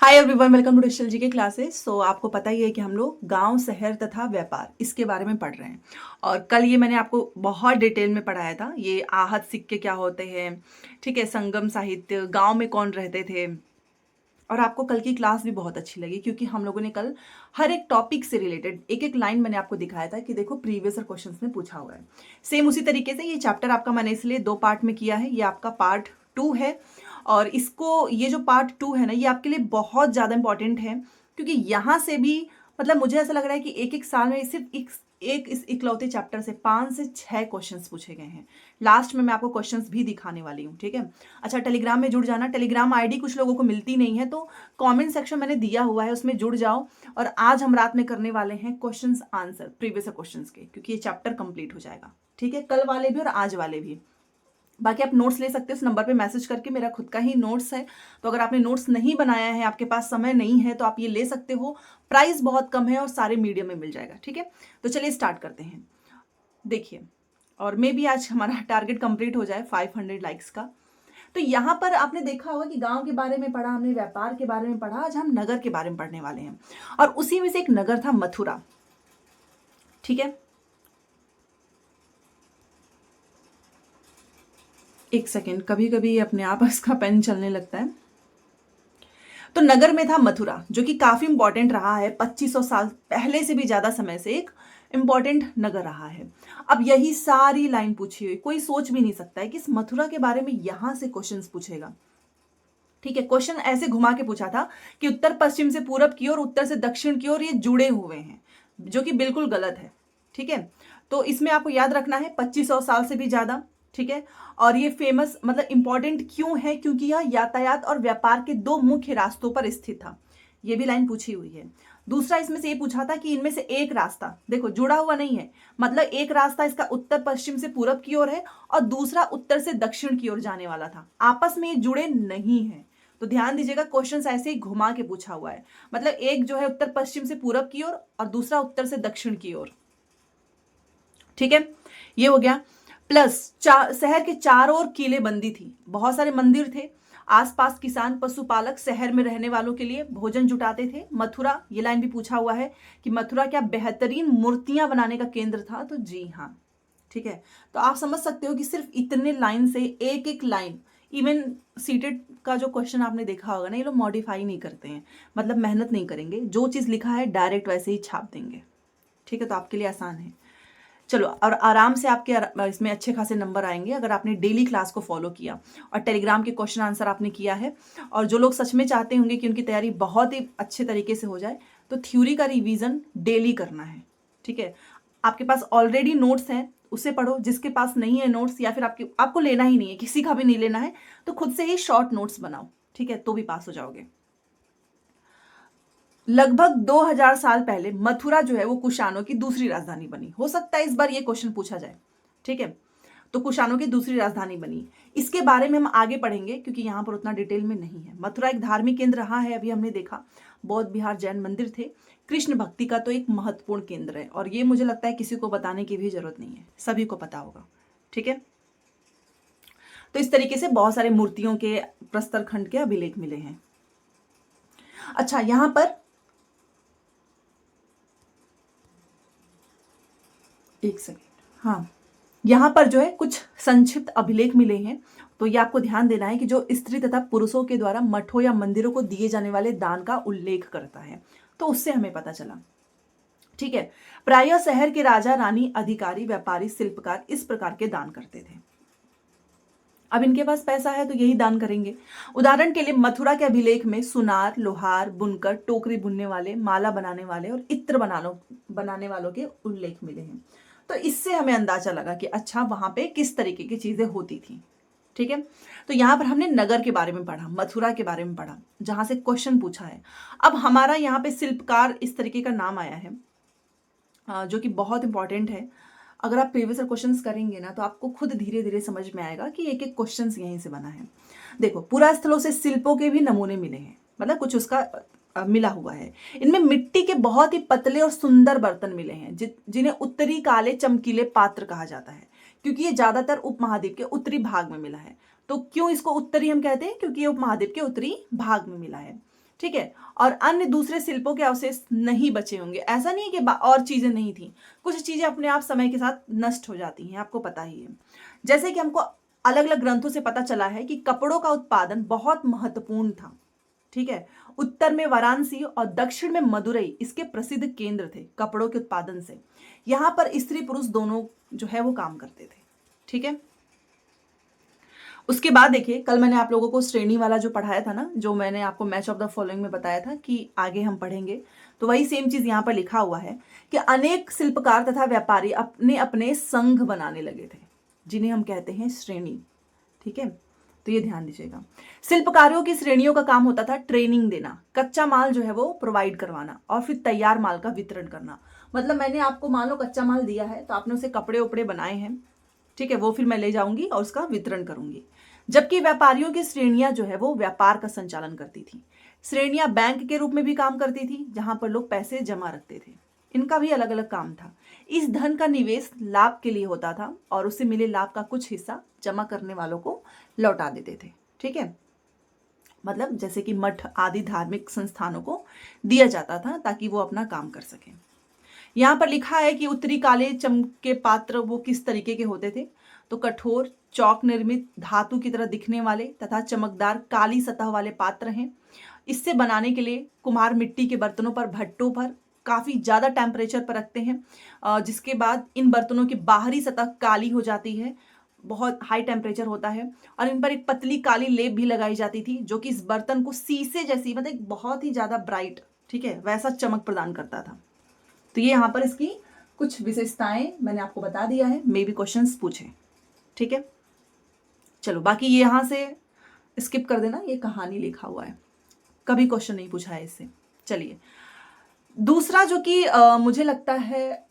Hi everyone, welcome to digital G K classes. सो आपको पता ही है कि हम लोग गांव, शहर तथा व्यापार इसके बारे में पढ़ रहे हैं। और कल ये मैंने आपको बहुत डिटेल में पढ़ाया था। ये आहत सिक्के क्या होते हैं, ठीक है, संगम साहित्य, गांव में कौन रहते थे। और आपको कल की क्लास भी बहुत अच्छी लगी क्योंकि हम लोगों ने कल हर एक टॉपिक से रिलेटेड एक एक लाइन मैंने आपको दिखाया था कि देखो प्रीवियस क्वेश्चंस में पूछा हुआ है। सेम उसी तरीके से ये चैप्टर आपका मैंने इसलिए 2 पार्ट में किया है। ये आपका पार्ट 2 है। और इसको, ये जो पार्ट 2 है ना, ये आपके लिए बहुत ज़्यादा इंपॉर्टेंट है क्योंकि यहाँ से भी मतलब मुझे ऐसा लग रहा है कि एक एक साल में सिर्फ एक इस इकलौते चैप्टर से 5 से 6 क्वेश्चंस पूछे गए हैं। लास्ट में मैं आपको क्वेश्चंस भी दिखाने वाली हूँ, ठीक है। अच्छा, टेलीग्राम में जुड़ जाना। टेलीग्राम आईडी कुछ लोगों को मिलती नहीं है तो कमेंट सेक्शन मैंने दिया हुआ है, उसमें जुड़ जाओ। और आज हम रात में करने वाले हैं क्वेश्चंस आंसर प्रीवियस क्वेश्चंस के, क्योंकि ये चैप्टर कंप्लीट हो जाएगा, ठीक है, कल वाले भी और आज वाले भी। बाकी आप नोट्स ले सकते हो उस नंबर पे मैसेज करके, मेरा खुद का ही नोट्स है। तो अगर आपने नोट्स नहीं बनाया है, आपके पास समय नहीं है, तो आप ये ले सकते हो। प्राइस बहुत कम है और सारे मीडियम में मिल जाएगा, ठीक है। तो चलिए स्टार्ट करते हैं। देखिए, और मे भी आज हमारा टारगेट कंप्लीट हो जाए 500 लाइक्स का। तो यहाँ पर आपने देखा होगा कि गांव के बारे में पढ़ा हमने, व्यापार के बारे में पढ़ा, आज हम नगर के बारे में पढ़ने वाले हैं। और उसी में से एक नगर था मथुरा, ठीक है। एक सेकेंड, कभी कभी अपने आप इसका पेन चलने लगता है। तो नगर में था मथुरा, जो कि काफी इंपॉर्टेंट रहा है, 2500 साल पहले से भी ज्यादा समय से एक इंपॉर्टेंट नगर रहा है। अब यही सारी लाइन पूछी हुई, कोई सोच भी नहीं सकता है कि इस मथुरा के बारे में यहां से क्वेश्चंस पूछेगा, ठीक है। क्वेश्चन ऐसे घुमा के पूछा था कि उत्तर पश्चिम से पूरब की ओर, उत्तर से दक्षिण की ओर ये जुड़े हुए हैं, जो कि बिल्कुल गलत है, ठीक है। तो इसमें आपको याद रखना है 2500 साल से भी ज्यादा, ठीक है। और ये फेमस मतलब इंपॉर्टेंट क्यों है, क्योंकि यह यातायात और व्यापार के 2 मुख्य रास्तों पर स्थित था। ये भी लाइन पूछी हुई है। दूसरा इसमें से ये पूछा था कि इनमें से एक रास्ता, देखो जुड़ा हुआ नहीं है, मतलब एक रास्ता इसका उत्तर पश्चिम से पूरब की ओर है और दूसरा उत्तर से दक्षिण की ओर जाने वाला था, आपस में ये जुड़े नहीं है। तो ध्यान दीजिएगा, क्वेश्चन ऐसे ही घुमा के पूछा हुआ है। मतलब एक जो है उत्तर पश्चिम से पूरब की ओर और दूसरा उत्तर से दक्षिण की ओर, ठीक है। ये हो गया। प्लस शहर के चारों ओर किलेबंदी थी, बहुत सारे मंदिर थे। आसपास किसान पशुपालक शहर में रहने वालों के लिए भोजन जुटाते थे। मथुरा, ये लाइन भी पूछा हुआ है कि मथुरा क्या बेहतरीन मूर्तियां बनाने का केंद्र था, तो जी हाँ, ठीक है। तो आप समझ सकते हो कि सिर्फ इतने लाइन से एक एक लाइन, इवन सीटेड का जो क्वेश्चन आपने देखा होगा ना, ये लोग मॉडिफाई नहीं करते हैं, मतलब मेहनत नहीं करेंगे, जो चीज लिखा है डायरेक्ट वैसे ही छाप देंगे, ठीक है। तो आपके लिए आसान है। चलो, और आराम से आपके इसमें अच्छे खासे नंबर आएंगे अगर आपने डेली क्लास को फॉलो किया और टेलीग्राम के क्वेश्चन आंसर आपने किया है। और जो लोग सच में चाहते होंगे कि उनकी तैयारी बहुत ही अच्छे तरीके से हो जाए, तो थ्योरी का रिवीजन डेली करना है, ठीक है। आपके पास ऑलरेडी नोट्स हैं, उसे पढ़ो। जिसके पास नहीं है नोट्स, या फिर आपको लेना ही नहीं है, किसी का भी नहीं लेना है, तो खुद से ही शॉर्ट नोट्स बनाओ, ठीक है, तो भी पास हो जाओगे। लगभग 2000 साल पहले मथुरा जो है वो कुषाणों की दूसरी राजधानी बनी। हो सकता है इस बार ये क्वेश्चन पूछा जाए, ठीक है। तो कुषाणों की दूसरी राजधानी बनी, इसके बारे में हम आगे पढ़ेंगे क्योंकि यहां पर उतना डिटेल में नहीं है। मथुरा एक धार्मिक केंद्र रहा है, अभी हमने देखा, बौद्ध विहार, जैन मंदिर थे। कृष्ण भक्ति का तो एक महत्वपूर्ण केंद्र है, और ये मुझे लगता है किसी को बताने की भी जरूरत नहीं है, सभी को पता होगा, ठीक है। तो इस तरीके से बहुत सारे मूर्तियों के प्रस्तर खंड के अभिलेख मिले हैं। अच्छा, यहां पर एक सेकेंड, हाँ, यहाँ पर जो है कुछ संक्षिप्त अभिलेख मिले हैं। तो ये आपको ध्यान देना है कि जो स्त्री तथा पुरुषों के द्वारा मठों या मंदिरों को दिए जाने वाले दान का उल्लेख करता है, तो उससे हमें पता चला, ठीक है। प्रायः शहर के राजा, रानी, अधिकारी, व्यापारी, शिल्पकार इस प्रकार के दान करते थे। अब इनके पास पैसा है तो यही दान करेंगे। उदाहरण के लिए मथुरा के अभिलेख में सुनार, लोहार, बुनकर, टोकरी बुनने वाले, माला बनाने वाले और इत्र बनाने वालों के उल्लेख मिले हैं। तो इससे हमें अंदाजा लगा कि अच्छा वहां पे किस तरीके की चीजें होती थी, ठीक है। तो यहां पर हमने नगर के बारे में पढ़ा, मथुरा के बारे में पढ़ा, जहां से क्वेश्चन पूछा है। अब हमारा यहाँ पे शिल्पकार इस तरीके का नाम आया है, जो कि बहुत इंपॉर्टेंट है। अगर आप प्रीवियस क्वेश्चंस करेंगे ना, तो आपको खुद धीरे धीरे समझ में आएगा कि एक एक क्वेश्चंस यहीं से बना है। देखो, पुरा स्थलों से शिल्पों के भी नमूने मिले हैं, मतलब कुछ उसका मिला हुआ है। इनमें मिट्टी के बहुत ही पतले और सुंदर बर्तन मिले हैं, जिन्हें उत्तरी काले चमकीले पात्र कहा जाता है, क्योंकि ये ज्यादातर उपमहाद्वीप के उत्तरी भाग में मिला है। तो क्यों इसको उत्तरी हम कहते हैं, क्योंकि ये उपमहाद्वीप के उत्तरी भाग में मिला है, ठीक है, और अन्य दूसरे शिल्पों के अवशेष नहीं बचे होंगे। ऐसा नहीं है कि और चीजें नहीं थी, कुछ चीजें अपने आप समय के साथ नष्ट हो जाती हैं, आपको पता ही है। जैसे कि हमको अलग अलग ग्रंथों से पता चला है कि कपड़ों का उत्पादन बहुत महत्वपूर्ण था। ठीक है, उत्तर में वाराणसी और दक्षिण में मदुरई इसके प्रसिद्ध केंद्र थे कपड़ों के उत्पादन से। यहां पर स्त्री पुरुष दोनों जो है वो काम करते थे। ठीक है, उसके बाद देखिए, कल मैंने आप लोगों को श्रेणी वाला जो पढ़ाया था ना, जो मैंने आपको मैच ऑफ द फॉलोइंग में बताया था कि आगे हम पढ़ेंगे, तो वही सेम चीज यहां पर लिखा हुआ है कि अनेक शिल्पकार तथा व्यापारी अपने अपने संघ बनाने लगे थे, जिन्हें हम कहते हैं श्रेणी। ठीक है, तो ये ध्यान दीजिएगा। शिल्पकारों की श्रेणियों का काम होता था ट्रेनिंग देना, कच्चा माल जो है वो प्रोवाइड करवाना, और फिर तैयार माल का वितरण करना। मतलब मैंने आपको मान लो कच्चा माल दिया है, तो आपने उसे कपड़े उपड़े बनाए हैं, ठीक है, वो फिर मैं ले जाऊंगी और उसका वितरण करूंगी। जबकि व्यापारियों की श्रेणियां जो है वो व्यापार का संचालन करती थी। श्रेणियां बैंक के रूप में भी काम करती थी, जहां पर लोग पैसे जमा रखते थे। इनका भी अलग अलग काम था। इस धन का निवेश लाभ के लिए होता था और उससे मिले लाभ का कुछ हिस्सा जमा करने वालों को लौटा देते थे। ठीक है, मतलब जैसे कि मठ आदि धार्मिक संस्थानों को दिया जाता था ताकि वो अपना काम कर सकें। यहाँ पर लिखा है कि उत्तरी काले चमके पात्र वो किस तरीके के होते थे, तो कठोर चौक निर्मित धातु की तरह दिखने वाले तथा चमकदार काली सतह वाले पात्र हैं। इससे बनाने के लिए कुम्हार मिट्टी के बर्तनों पर भट्टों पर काफी ज्यादा टेम्परेचर पर रखते हैं, जिसके बाद इन बर्तनों की बाहरी सतह काली हो जाती है, बहुत हाई टेम्परेचर होता है, और इन पर एक पतली काली लेप भी लगाई जाती थी जो कि इस बर्तन को शीशे जैसी, मतलब एक बहुत ही ज्यादा ब्राइट, ठीक है, वैसा चमक प्रदान करता था। तो ये यहाँ पर इसकी कुछ विशेषताएं मैंने आपको बता दिया है, मे बी क्वेश्चंस पूछे। ठीक है, चलो बाकी ये यहाँ से स्किप कर देना, ये कहानी लिखा हुआ है, कभी क्वेश्चन नहीं पूछा है इससे। चलिए, दूसरा जो कि मुझे लगता है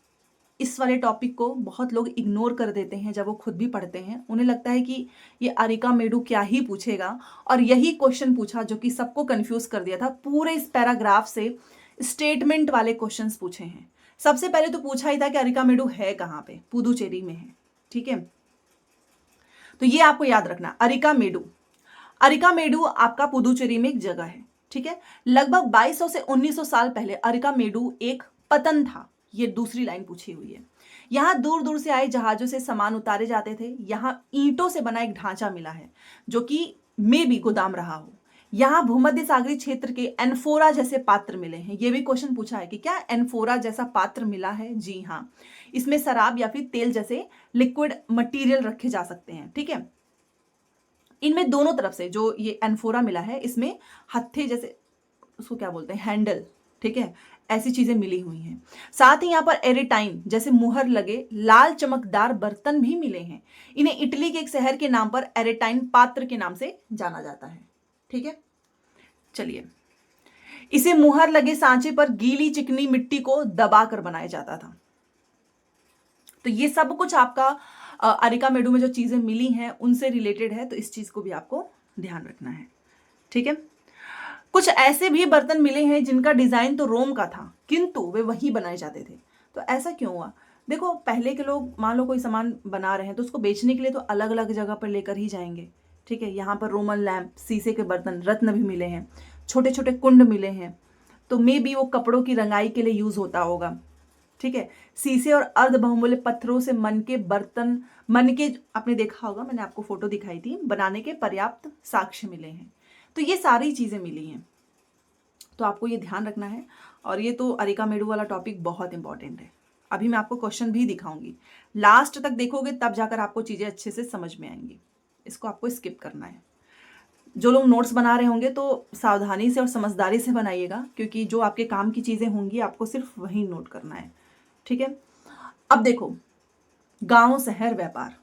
इस वाले टॉपिक को बहुत लोग इग्नोर कर देते हैं जब वो खुद भी पढ़ते हैं। उन्हें लगता है कि ये अरिका मेडू क्या ही पूछेगा, और यही क्वेश्चन पूछा जो कि सबको कंफ्यूज कर दिया था। पूरे इस पैराग्राफ से स्टेटमेंट वाले क्वेश्चंस पूछे हैं। सबसे पहले तो पूछा ही था कि अरिका मेडू है कहाँ पे, पुदुचेरी में है। ठीक है, तो ये आपको याद रखना, अरिका मेडू, अरिका मेडू आपका पुदुचेरी में एक जगह है। ठीक है, लगभग 2200 से 1900 साल पहले अरिका मेडू एक पतन था। ये दूसरी लाइन पूछी हुई है। यहां दूर दूर से आए जहाजों से सामान उतारे जाते थे। यहां ईंटों से बना एक ढांचा मिला है जो कि मे भी गोदाम रहा हो। यहाँ भूमध्य सागरीय क्षेत्र के एनफोरा जैसे पात्र मिले हैं। ये भी क्वेश्चन पूछा है कि क्या एनफोरा जैसा पात्र मिला है। जी हाँ, इसमें शराब या फिर तेल जैसे लिक्विड मटेरियल रखे जा सकते हैं। ठीक है, इनमें दोनों तरफ से जो ये एनफोरा मिला है, इसमें हत्थे जैसे, उसको क्या बोलते हैं, हैंडल, ठीक है, ऐसी चीजें मिली हुई हैं। साथ ही यहाँ पर एरेटाइन जैसे मुहर लगे लाल चमकदार बर्तन भी मिले हैं। इन्हें इटली के एक शहर के नाम पर एरेटाइन पात्र के नाम से जाना जाता है। ठीक है, चलिए, इसे मुहर लगे सांचे पर गीली चिकनी मिट्टी को दबा कर बनाया जाता था। तो ये सब कुछ आपका अरिका मेडू में जो चीजें मिली हैं उनसे रिलेटेड है, तो इस चीज को भी आपको ध्यान रखना है। ठीक है, कुछ ऐसे भी बर्तन मिले हैं जिनका डिजाइन तो रोम का था किंतु वे वहीं बनाए जाते थे। तो ऐसा क्यों हुआ? देखो, पहले के लोग मान लो कोई सामान बना रहे हैं तो उसको बेचने के लिए तो अलग अलग जगह पर लेकर ही जाएंगे। ठीक है, यहाँ पर रोमन लैंप, शीशे के बर्तन, रत्न भी मिले हैं, छोटे छोटे कुंड मिले हैं, तो मे बी वो कपड़ों की रंगाई के लिए यूज होता होगा। ठीक है, शीशे और अर्ध बहुमूल्य पत्थरों से मन के बर्तन, मन के, आपने देखा होगा, मैंने आपको फोटो दिखाई थी, बनाने के पर्याप्त साक्ष्य मिले हैं। तो ये सारी चीजें मिली हैं, तो आपको ये ध्यान रखना है। और ये तो अरिका मेडू वाला टॉपिक बहुत इंपॉर्टेंट है। अभी मैं आपको क्वेश्चन भी दिखाऊंगी, लास्ट तक देखोगे तब जाकर आपको चीजें अच्छे से समझ में आएंगी। इसको आपको स्किप करना है। जो लोग नोट्स बना रहे होंगे तो सावधानी से और समझदारी से बनाइएगा, क्योंकि जो आपके काम की चीजें होंगी आपको सिर्फ वही नोट करना है। ठीक है, अब देखो, गांव शहर व्यापार,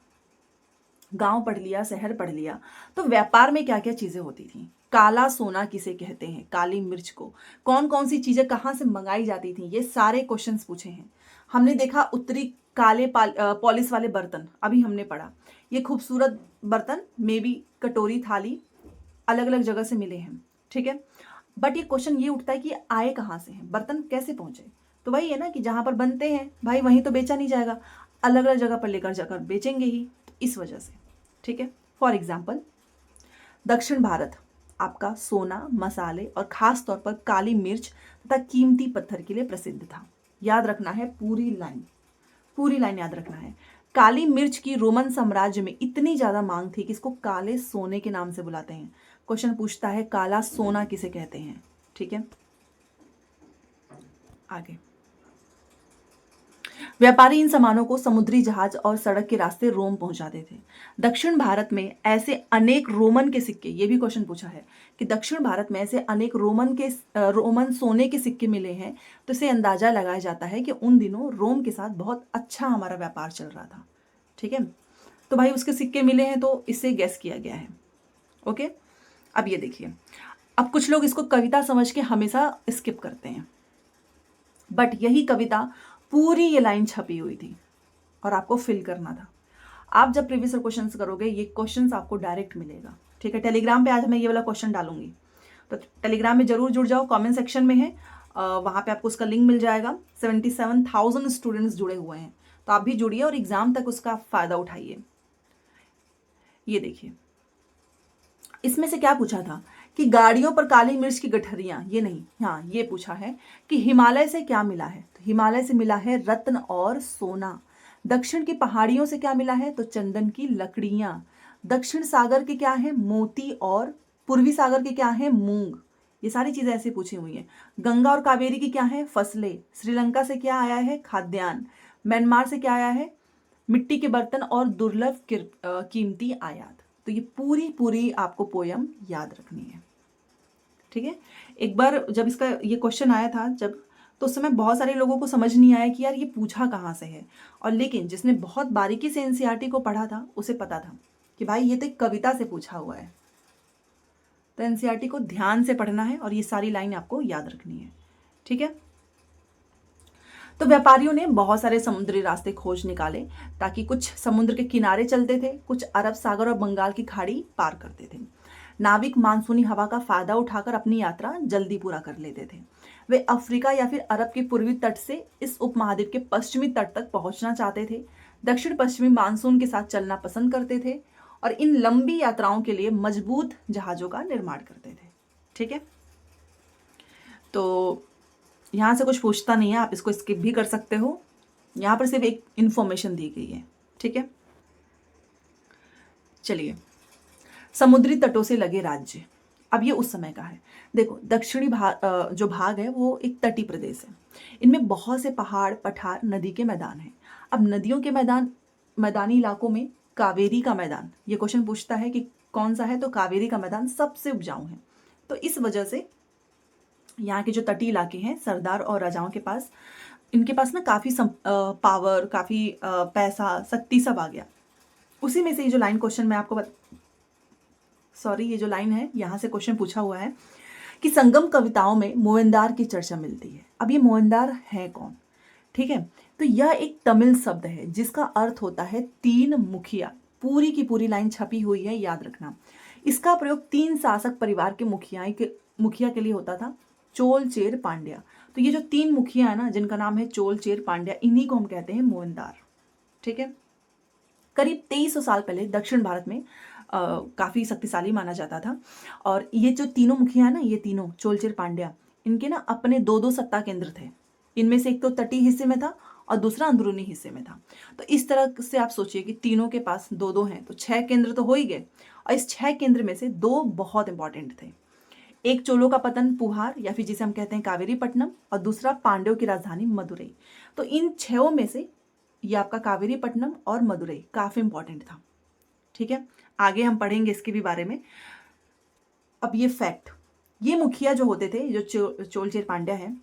गांव पढ़ लिया, शहर पढ़ लिया, तो व्यापार में क्या क्या चीजें होती थी। काला सोना किसे कहते हैं, काली मिर्च को, कौन कौन सी चीजें कहाँ से मंगाई जाती थी, ये सारे क्वेश्चंस पूछे हैं। हमने देखा उत्तरी काले पॉलिश वाले बर्तन, अभी हमने पढ़ा। ये खूबसूरत बर्तन, मे बी कटोरी, थाली, अलग अलग जगह से मिले हैं। ठीक है, बट ये क्वेश्चन ये उठता है कि आए कहाँ से हैं, बर्तन कैसे पहुंचे। तो वही है ना कि जहां पर बनते हैं भाई वहीं तो बेचा नहीं जाएगा, अलग अलग जगह पर लेकर जाकर बेचेंगे ही, इस वजह से। ठीक है, फॉर एग्जाम्पल दक्षिण भारत, आपका सोना, मसाले और खास तौर पर काली मिर्च तथा कीमती पत्थर के लिए प्रसिद्ध था। याद रखना है पूरी लाइन, पूरी लाइन याद रखना है। काली मिर्च की रोमन साम्राज्य में इतनी ज्यादा मांग थी कि इसको काले सोने के नाम से बुलाते हैं। क्वेश्चन पूछता है काला सोना किसे कहते हैं। ठीक है, आगे। व्यापारी इन सामानों को समुद्री जहाज और सड़क के रास्ते रोम पहुंचाते थे। दक्षिण भारत में ऐसे अनेक रोमन के सिक्के, ये भी क्वेश्चन पूछा है कि दक्षिण भारत में ऐसे अनेक रोमन सोने के सिक्के मिले हैं, तो इसे अंदाजा लगाया जाता है कि उन दिनों रोम के साथ बहुत अच्छा हमारा व्यापार चल रहा था। ठीक है, तो भाई उसके सिक्के मिले हैं तो इससे गैस किया गया है। ओके, अब ये देखिए, अब कुछ लोग इसको कविता समझ के हमेशा स्किप करते हैं, बट यही कविता पूरी ये लाइन छपी हुई थी और आपको फिल करना था। आप जब प्रीवियस क्वेश्चंस करोगे ये क्वेश्चंस आपको डायरेक्ट मिलेगा। ठीक है, टेलीग्राम पे आज मैं ये वाला क्वेश्चन डालूंगी, तो टेलीग्राम में जरूर जुड़ जाओ, कमेंट सेक्शन में है, वहां पे आपको उसका लिंक मिल जाएगा। 77,000 स्टूडेंट्स जुड़े हुए हैं, तो आप भी जुड़िए और एग्जाम तक उसका फायदा उठाइए। ये देखिए, इसमें से क्या पूछा था कि गाड़ियों पर काली मिर्च की गठरियां, ये नहीं, हाँ ये पूछा है कि हिमालय से क्या मिला है, तो हिमालय से मिला है रत्न और सोना। दक्षिण की पहाड़ियों से क्या मिला है, तो चंदन की लकड़ियां। दक्षिण सागर के क्या है, मोती, और पूर्वी सागर के क्या है, मूंग। ये सारी चीजें ऐसी पूछी हुई हैं। गंगा और कावेरी की क्या है, फसलें। श्रीलंका से क्या आया है, खाद्यान्न। म्यांमार से क्या आया है, मिट्टी के बर्तन और दुर्लभ कीमती आयात। तो ये पूरी पूरी आपको पोयम याद रखनी है। ठीक है, एक बार जब इसका ये क्वेश्चन आया था जब, तो उस समय बहुत सारे लोगों को समझ नहीं आया कि यार ये पूछा कहाँ से है, और लेकिन जिसने बहुत बारीकी से एनसीईआरटी को पढ़ा था उसे पता था कि भाई ये तो एक कविता से पूछा हुआ है। तो एनसीईआरटी को ध्यान से पढ़ना है और ये सारी लाइन आपको याद रखनी है। ठीक है, तो व्यापारियों ने बहुत सारे समुद्री रास्ते खोज निकाले, ताकि कुछ समुद्र के किनारे चलते थे, कुछ अरब सागर और बंगाल की खाड़ी पार करते थे। नाविक मानसूनी हवा का फायदा उठाकर अपनी यात्रा जल्दी पूरा कर लेते थे। वे अफ्रीका या फिर अरब के पूर्वी तट से इस उपमहाद्वीप के पश्चिमी तट तक पहुंचना चाहते थे। दक्षिण पश्चिमी मानसून के साथ चलना पसंद करते थे और इन लंबी यात्राओं के लिए मजबूत जहाजों का निर्माण करते थे। ठीक है, तो यहाँ से कुछ पूछता नहीं है, आप इसको स्किप भी कर सकते हो, यहाँ पर सिर्फ एक इंफॉर्मेशन दी गई है। ठीक है, चलिए, समुद्री तटों से लगे राज्य। अब ये उस समय का है। देखो, दक्षिणी भाग जो भाग है वो एक तटीय प्रदेश है। इनमें बहुत से पहाड़, पठार, नदी के मैदान हैं। अब नदियों के मैदानी इलाकों में कावेरी का मैदान, ये क्वेश्चन पूछता है कि कौन सा है, तो कावेरी का मैदान सबसे उपजाऊ है। तो इस वजह से यहाँ के जो तटीय इलाके हैं, सरदार और राजाओं के पास, इनके पास ना काफ़ी पावर, काफ़ी पैसा, शक्ति सब आ गया। उसी में से ये जो लाइन क्वेश्चन मैं आपको ये जो लाइन है यहाँ से क्वेश्चन पूछा हुआ है कि संगम कविताओं में मोवेंदार की चर्चा मिलती है। अब ये मोवेंदार है कौन? ठीक है, तो यह एक तमिल शब्द है जिसका अर्थ होता है तीन मुखिया। पूरी की पूरी लाइन छपी हुई है, याद रखना। इसका प्रयोग तीन शासक परिवार के मुखिया के लिए होता था, चोल, चेर, पांड्या। तो ये जो तीन मुखिया है ना, जिनका नाम है चोल, चेर, पांड्या, इन्हीं को हम कहते हैं मोवेंदार। ठीक है, करीब 2300 साल पहले दक्षिण भारत में काफ़ी शक्तिशाली माना जाता था। और ये जो तीनों मुखिया है ना, ये तीनों चोल, चेर, पांड्या, इनके ना अपने दो दो सत्ता केंद्र थे। इनमें से एक तो तटीय हिस्से में था और दूसरा अंदरूनी हिस्से में था। तो इस तरह से आप सोचिए कि तीनों के पास दो दो हैं, तो 6 केंद्र तो हो ही गए। और इस 6 केंद्र में से 2 बहुत इंपॉर्टेंट थे। एक चोलों का पतन पुहार, या फिर जिसे हम कहते हैं कावेरीपट्टनम, और दूसरा पांड्यों की राजधानी मदुरई। तो इन 6 में से ये आपका कावेरीपट्टनम और मदुरई काफी इंपॉर्टेंट था। ठीक है, आगे हम पढ़ेंगे इसके भी बारे में। अब ये फैक्ट, ये मुखिया जो होते थे, जो चोल, चेर, पांड्या है,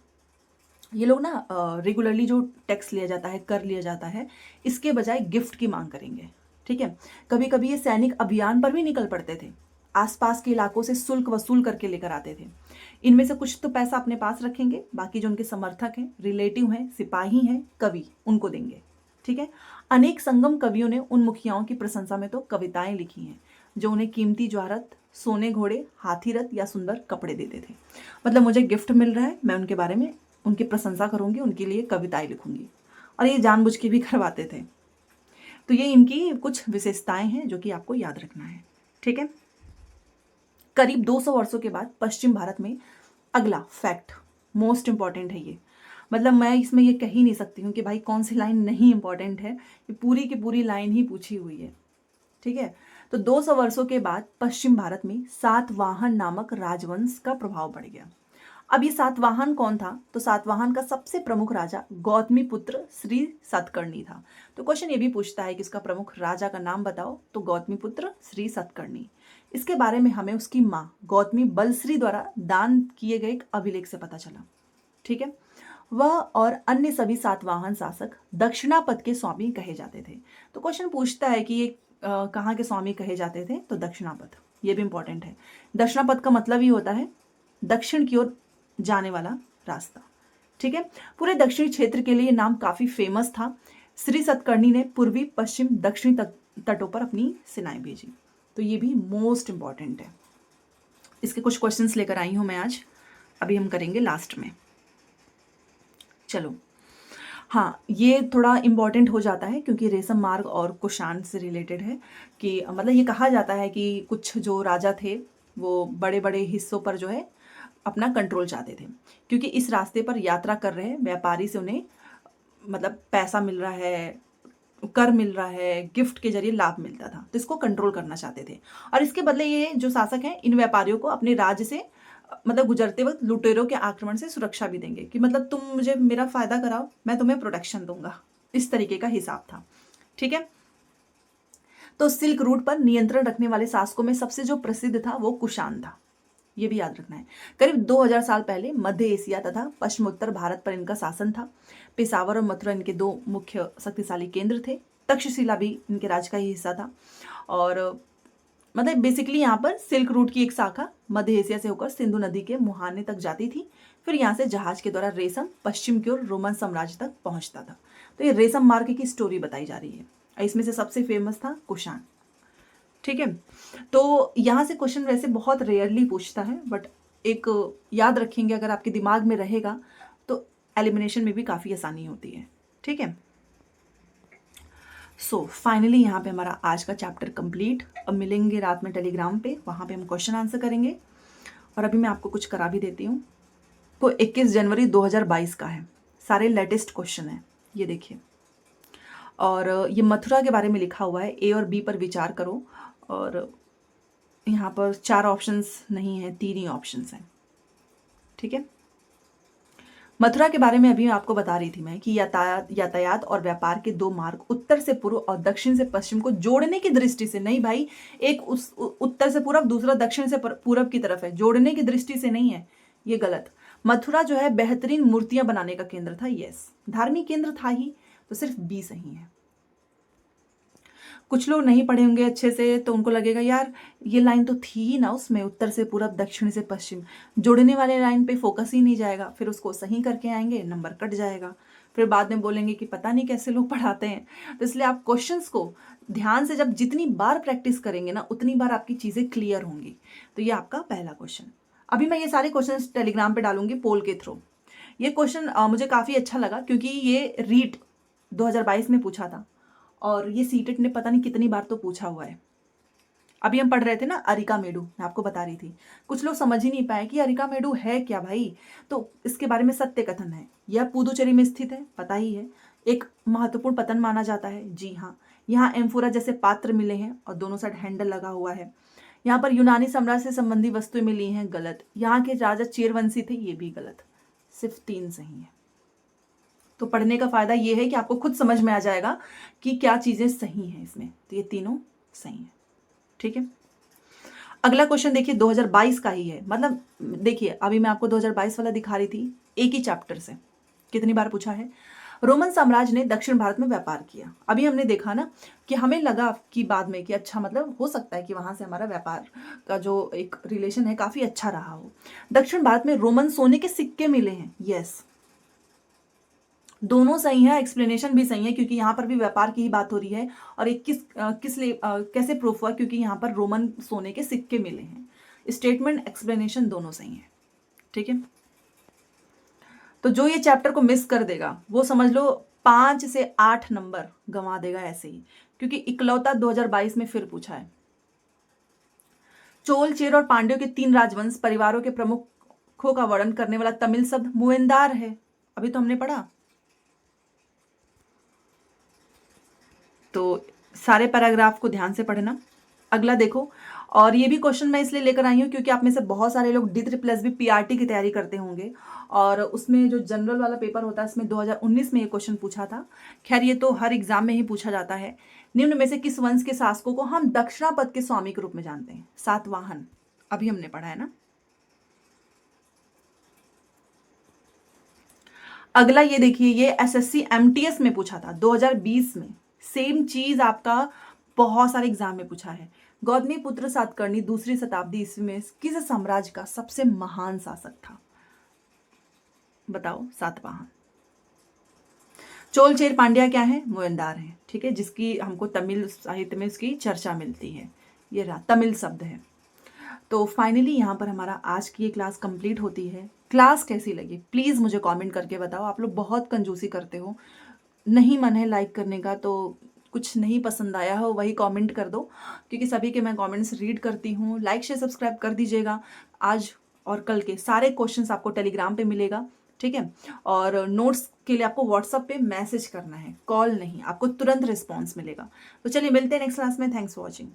ये लोग ना रेगुलरली जो टैक्स लिया जाता है, कर लिया जाता है, इसके बजाय गिफ्ट की मांग करेंगे। ठीक है, कभी कभी ये सैनिक अभियान पर भी निकल पड़ते थे, आसपास के इलाकों से शुल्क वसूल करके लेकर आते थे। इनमें से कुछ तो पैसा अपने पास रखेंगे, बाकी जो उनके समर्थक हैं, रिलेटिव हैं, सिपाही हैं, कवि, उनको देंगे। ठीक है, अनेक संगम कवियों ने उन मुखियाओं की प्रशंसा में तो कविताएं लिखी हैं, जो उन्हें कीमती जवाहरत, सोने घोड़े, हाथी रथ या सुंदर कपड़े देते थे। मतलब मुझे गिफ्ट मिल रहा है, मैं उनके बारे में, उनकी प्रशंसा करूंगी, उनके लिए कविताएं लिखूंगी, और ये जानबूझ के भी करवाते थे। तो ये इनकी कुछ विशेषताएं हैं जो कि आपको याद रखना है। ठीक है, करीब 200 वर्षों के बाद पश्चिम भारत में, अगला फैक्ट मोस्ट इंपॉर्टेंट है ये, मतलब मैं इसमें ये कह ही नहीं सकती हूँ कि भाई कौन सी लाइन नहीं इंपॉर्टेंट है, ये पूरी की पूरी लाइन ही पूछी हुई है। ठीक है, तो 200 वर्षों के बाद पश्चिम भारत में सातवाहन नामक राजवंश का प्रभाव बढ़ गया। अब ये सातवाहन कौन था? तो सातवाहन का सबसे प्रमुख राजा गौतमी पुत्र श्री सतकर्णी था। तो क्वेश्चन ये भी पूछता है कि इसका प्रमुख राजा का नाम बताओ, तो गौतमी पुत्र श्री सतकर्णी। इसके बारे में हमें उसकी माँ गौतमी बलश्री द्वारा दान किए गए एक अभिलेख से पता चला। ठीक है, वह और अन्य सभी सातवाहन शासक दक्षिणापथ के स्वामी कहे जाते थे। तो क्वेश्चन पूछता है कि ये कहाँ के स्वामी कहे जाते थे? तो दक्षिणापथ, ये भी इंपॉर्टेंट है। दक्षिणापथ का मतलब ही होता है दक्षिण की ओर जाने वाला रास्ता। ठीक है, पूरे दक्षिणी क्षेत्र के लिए नाम काफी फेमस था। श्री सतकर्णी ने पूर्वी पश्चिम दक्षिणी तटों पर अपनी सेनाएं भेजी। तो ये भी मोस्ट इंपॉर्टेंट है। इसके कुछ क्वेश्चंस लेकर आई हूं मैं आज, अभी हम करेंगे लास्ट में। चलो, हाँ, ये थोड़ा इम्पॉर्टेंट हो जाता है क्योंकि रेशम मार्ग और कुषाण से रिलेटेड है कि मतलब ये कहा जाता है कि कुछ जो राजा थे वो बड़े बड़े हिस्सों पर जो है अपना कंट्रोल चाहते थे, क्योंकि इस रास्ते पर यात्रा कर रहे व्यापारी से उन्हें मतलब पैसा मिल रहा है, कर मिल रहा है, गिफ्ट के जरिए लाभ मिलता था, तो इसको कंट्रोल करना चाहते थे। और इसके बदले ये जो शासक हैं इन व्यापारियों को अपने राज्य से मतलब गुजरते वक्त लुटेरों के आक्रमण से सुरक्षा भी देंगे कि मतलब तुम मुझे मेरा फायदा कराओ, मैं तुम्हें प्रोटेक्शन दूंगा, इस तरीके का हिसाब था। ठीक है, तो सिल्क रूट पर नियंत्रण रखने वाले शासकों में सबसे जो प्रसिद्ध था वो कुषाण था, ये भी याद रखना है। करीब 2000 साल पहले मध्य एशिया तथा पश्चिमोत्तर भारत पर इनका शासन था। पेशावर और मथुरा इनके दो मुख्य शक्तिशाली केंद्र थे। तक्षशिला भी इनके राज्य का ही हिस्सा था। और मतलब बेसिकली यहाँ पर सिल्क रूट की एक शाखा मध्य एशिया से होकर सिंधु नदी के मुहाने तक जाती थी। फिर यहाँ से जहाज के द्वारा रेशम पश्चिम की ओर रोमन साम्राज्य तक पहुंचता था। तो ये रेशम मार्ग की स्टोरी बताई जा रही है। इसमें से सबसे फेमस था कुषाण। ठीक है, तो यहाँ से क्वेश्चन वैसे बहुत रेयरली पूछता है, बट एक याद रखेंगे अगर आपके दिमाग में रहेगा तो एलिमिनेशन में भी काफ़ी आसानी होती है। ठीक है, सो फाइनली यहाँ पे हमारा आज का चैप्टर कंप्लीट। अब मिलेंगे रात में टेलीग्राम पे, वहाँ पे हम क्वेश्चन आंसर करेंगे। और अभी मैं आपको कुछ करा भी देती हूँ। तो 21 जनवरी 2022 का है, सारे लेटेस्ट क्वेश्चन है, ये देखिए। और ये मथुरा के बारे में लिखा हुआ है, ए और बी पर विचार करो। और यहाँ पर 4 ऑप्शंस नहीं है, 3 ही ऑप्शंस हैं। ठीक है, मथुरा के बारे में अभी आपको बता रही थी मैं कि यातायात और व्यापार के 2 मार्ग उत्तर से पूर्व और दक्षिण से पश्चिम को जोड़ने की दृष्टि से नहीं भाई, एक उस उत्तर से पूर्व, दूसरा दक्षिण से पूर्व की तरफ है, जोड़ने की दृष्टि से नहीं है, ये गलत। मथुरा जो है बेहतरीन मूर्तियां बनाने का केंद्र था, यस। धार्मिक केंद्र था ही, तो सिर्फ बी सही है। कुछ लोग नहीं पढ़े होंगे अच्छे से तो उनको लगेगा यार ये लाइन तो थी ही ना उसमें, उत्तर से पूरब दक्षिण से पश्चिम, जोड़ने वाले लाइन पे फोकस ही नहीं जाएगा, फिर उसको सही करके आएंगे, नंबर कट जाएगा, फिर बाद में बोलेंगे कि पता नहीं कैसे लोग पढ़ाते हैं। तो इसलिए आप क्वेश्चंस को ध्यान से जब जितनी बार प्रैक्टिस करेंगे ना उतनी बार आपकी चीज़ें क्लियर होंगी। तो ये आपका पहला क्वेश्चन। अभी मैं ये सारे क्वेश्चन टेलीग्राम पे डालूंगी पोल के थ्रू। ये क्वेश्चन मुझे काफ़ी अच्छा लगा क्योंकि ये रीट 2022 में पूछा था और ये सीटेट ने पता नहीं कितनी बार तो पूछा हुआ है। अभी हम पढ़ रहे थे ना अरिकामेडु, मैं आपको बता रही थी, कुछ लोग समझ ही नहीं पाए कि अरिकामेडु है क्या भाई। तो इसके बारे में सत्य कथन है, यह पुदुचेरी में स्थित है, पता ही है, एक महत्वपूर्ण पतन माना जाता है, जी हाँ। यहाँ एम्फोरा जैसे पात्र मिले हैं और दोनों साइड हैंडल लगा हुआ है। यहाँ पर यूनानी सम्राट से संबंधी वस्तुएं मिली हैं, गलत। यहाँ के राजा चेरवंशी थे, ये भी गलत। सिर्फ 3 सही है। तो पढ़ने का फायदा ये है कि आपको खुद समझ में आ जाएगा कि क्या चीजें सही हैं इसमें, तो ये तीनों सही हैं। ठीक है, अगला क्वेश्चन देखिए 2022 का ही है, मतलब देखिए अभी मैं आपको 2022 वाला दिखा रही थी, एक ही चैप्टर से कितनी बार पूछा है। रोमन साम्राज्य ने दक्षिण भारत में व्यापार किया। अभी हमने देखा ना कि हमें लगा कि बाद में कि अच्छा मतलब हो सकता है कि वहां से हमारा व्यापार का जो एक रिलेशन है काफी अच्छा रहा हो। दक्षिण भारत में रोमन सोने के सिक्के मिले हैं, यस, दोनों सही है, एक्सप्लेनेशन भी सही है क्योंकि यहाँ पर भी व्यापार की ही बात हो रही है। और एक किस लिए कैसे प्रूफ हुआ, क्योंकि यहाँ पर रोमन सोने के सिक्के मिले हैं। स्टेटमेंट एक्सप्लेनेशन दोनों सही है। ठीक है, तो जो ये चैप्टर को मिस कर देगा वो समझ लो 5 से 8 नंबर गंवा देगा ऐसे ही, क्योंकि इकलौता 2022 में फिर पूछा है। चोल, चेर और पांड्यों के 3 राजवंश परिवारों के प्रमुखों का वर्णन करने वाला तमिल शब्द मुएंदार है। अभी तो हमने पढ़ा। तो सारे पैराग्राफ को ध्यान से पढ़ना। अगला देखो, और ये भी क्वेश्चन मैं इसलिए लेकर आई हूँ क्योंकि आप में से बहुत सारे लोग D3+ भी पीआरटी की तैयारी करते होंगे, और उसमें जो जनरल वाला पेपर होता है इसमें 2019 में ये क्वेश्चन पूछा था। खैर ये तो हर एग्जाम में ही पूछा जाता है। निम्न में से किस वंश के शासकों को हम दक्षिणापथ के स्वामी के रूप में जानते हैं? सातवाहन, अभी हमने पढ़ा है ना। अगला ये देखिए, ये एसएससी एमटीएस में पूछा था 2020 में। सेम चीज आपका बहुत सारे एग्जाम में पूछा है। गौतमी पुत्र सातकर्णी दूसरी शताब्दी ईस्वी में किस साम्राज्य का सबसे महान शासक था? बताओ। सातवाहन। चोल, चेर, पांड्या क्या है? मुएंदार है। ठीक है, जिसकी हमको तमिल साहित्य में इसकी चर्चा मिलती है। ये रहा, तमिल शब्द है। तो फाइनली यहाँ पर हमारा आज की ये क्लास कंप्लीट होती है। क्लास कैसी लगी प्लीज़ मुझे कमेंट करके बताओ। आप लोग बहुत कंजूसी करते हो, नहीं मन है लाइक करने का, तो कुछ नहीं पसंद आया हो वही कमेंट कर दो, क्योंकि सभी के मैं कमेंट्स रीड करती हूँ। लाइक शेयर सब्सक्राइब कर दीजिएगा। आज और कल के सारे क्वेश्चंस आपको टेलीग्राम पे मिलेगा, ठीक है। और नोट्स के लिए आपको व्हाट्सएप पे मैसेज करना है, कॉल नहीं, आपको तुरंत रिस्पॉन्स मिलेगा। तो चलिए मिलते हैं नेक्स्ट क्लास में। Thanks for watching.